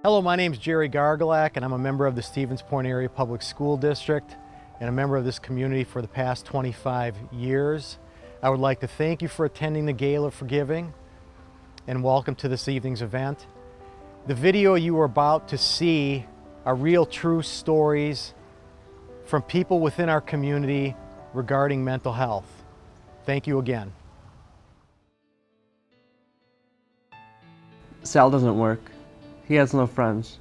Hello, my name is Jerry Gargolak, and I'm a member of the Stevens Point Area Public School District and a member of this community for the past 25 years. I would like to thank you for attending the Gala for Giving and welcome to this evening's event. The video you are about to see are real, true stories from people within our community regarding mental health. Thank you again. Sal doesn't work. He has no friends.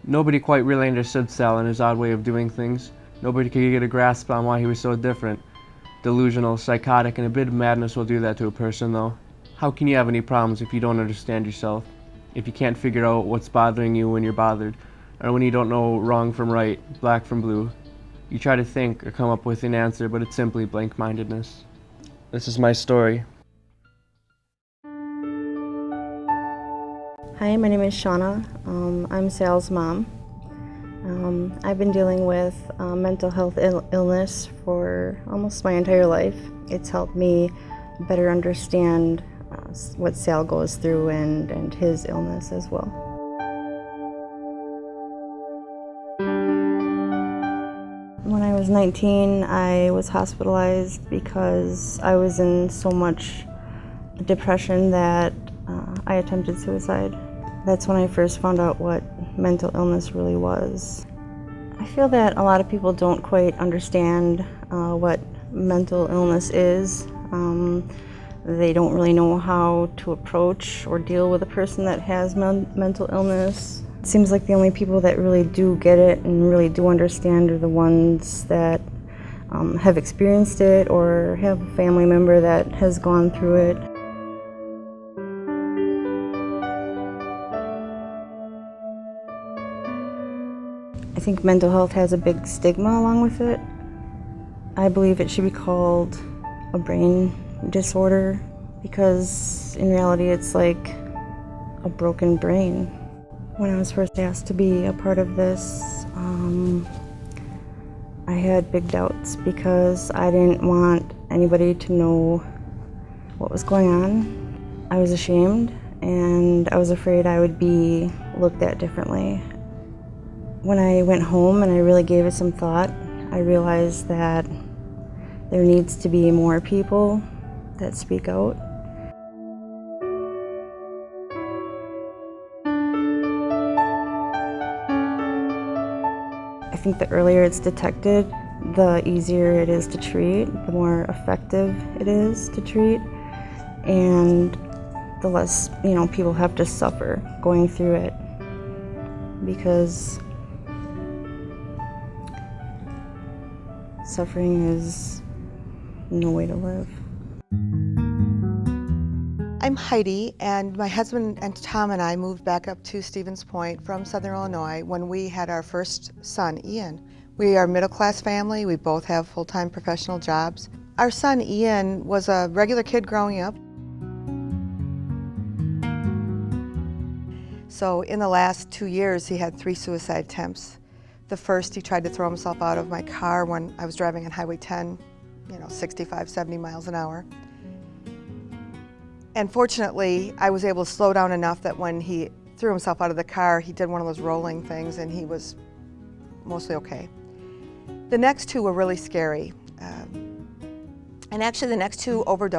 Nobody quite really understood Sal and his odd way of doing things. Nobody could get a grasp on why he was so different. Delusional, psychotic, and a bit of madness will do that to a person, though. How can you have any problems if you don't understand yourself? If you can't figure out what's bothering you when you're bothered, or when you don't know wrong from right, black from blue? You try to think or come up with an answer, but it's simply blank-mindedness. This is my story. Hi, my name is Shawna. I'm Sal's mom. I've been dealing with mental health illness for almost my entire life. It's helped me better understand what Sal goes through and his illness as well. When I was 19, I was hospitalized because I was in so much depression that I attempted suicide. That's when I first found out what mental illness really was. I feel that a lot of people don't quite understand what mental illness is. They don't really know how to approach or deal with a person that has mental illness. It seems like the only people that really do get it and really do understand are the ones that have experienced it or have a family member that has gone through it. I think mental health has a big stigma along with it. I believe it should be called a brain disorder because in reality it's like a broken brain. When I was first asked to be a part of this, I had big doubts because I didn't want anybody to know what was going on. I was ashamed and I was afraid I would be looked at differently. When I went home and I really gave it some thought, I realized that there needs to be more people that speak out. I think the earlier it's detected, the easier it is to treat, the more effective it is to treat, and the less, people have to suffer going through it. Because suffering is no way to live. I'm Heidi, and my husband and Tom and I moved back up to Stevens Point from Southern Illinois when we had our first son, Ian. We are a middle-class family. We both have full-time professional jobs. Our son, Ian, was a regular kid growing up. So in the last 2 years, he had 3 suicide attempts. The first, he tried to throw himself out of my car when I was driving on Highway 10, 65, 70 miles an hour. And fortunately, I was able to slow down enough that when he threw himself out of the car, he did one of those rolling things and he was mostly okay. The next 2 were really scary. And actually the next 2 were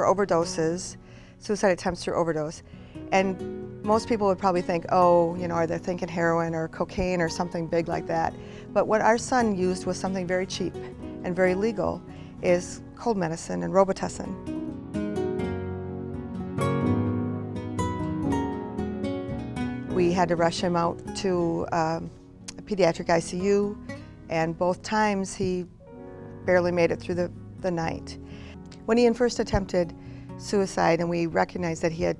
overdoses, suicide attempts through overdose. And most people would probably think, oh, are they thinking heroin or cocaine or something big like that? But what our son used was something very cheap and very legal, is cold medicine and Robitussin. We had to rush him out to a pediatric ICU, and both times he barely made it through the night. When Ian first attempted suicide and we recognized that he had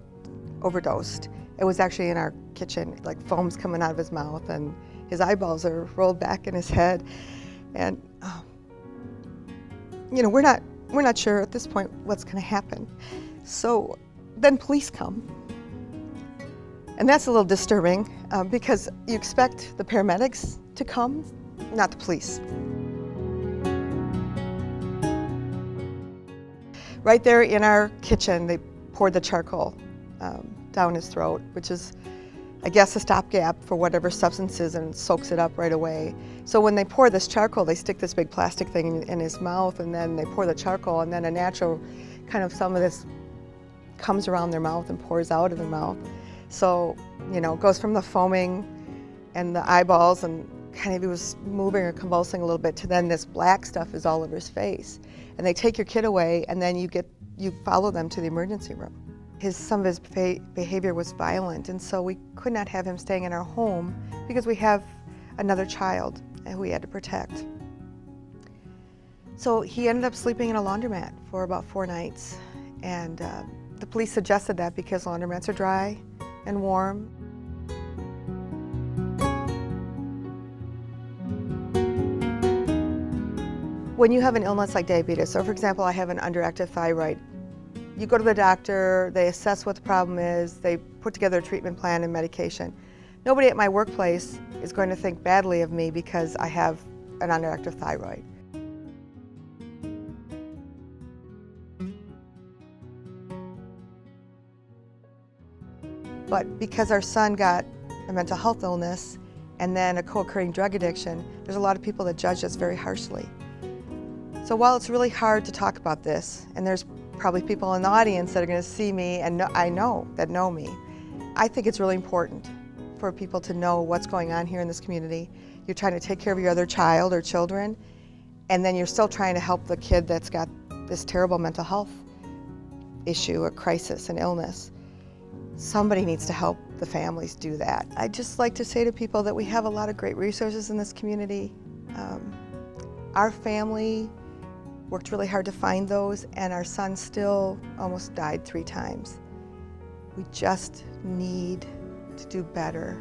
overdosed, it was actually in our kitchen, like foam's coming out of his mouth and his eyeballs are rolled back in his head. And, we're not sure at this point what's gonna happen. So then police come. And that's a little disturbing because you expect the paramedics to come, not the police. Right there in our kitchen, they poured the charcoal down his throat, which is I guess, a stopgap for whatever substances and soaks it up right away. So when they pour this charcoal, they stick this big plastic thing in his mouth, and then they pour the charcoal, and then a natural kind of some of this comes around their mouth and pours out of their mouth. So, you know, it goes from the foaming and the eyeballs and kind of he was moving or convulsing a little bit to then this black stuff is all over his face. And they take your kid away, and then you follow them to the emergency room. Some of his behavior was violent, and so we could not have him staying in our home because we have another child who we had to protect. So he ended up sleeping in a laundromat for about 4 nights, and the police suggested that because laundromats are dry and warm. When you have an illness like diabetes, so for example, I have an underactive thyroid, you go to the doctor, they assess what the problem is, they put together a treatment plan and medication. Nobody at my workplace is going to think badly of me because I have an underactive thyroid. But because our son got a mental health illness and then a co-occurring drug addiction, there's a lot of people that judge us very harshly. So while it's really hard to talk about this, and there's probably people in the audience that are going to see me and I know me, I think it's really important for people to know what's going on here in this community. You're trying to take care of your other child or children, and then you're still trying to help the kid that's got this terrible mental health issue, a crisis, an illness. Somebody needs to help the families do that. I'd just like to say to people that we have a lot of great resources in this community. Our family worked really hard to find those, and our son still almost died 3 times. We just need to do better.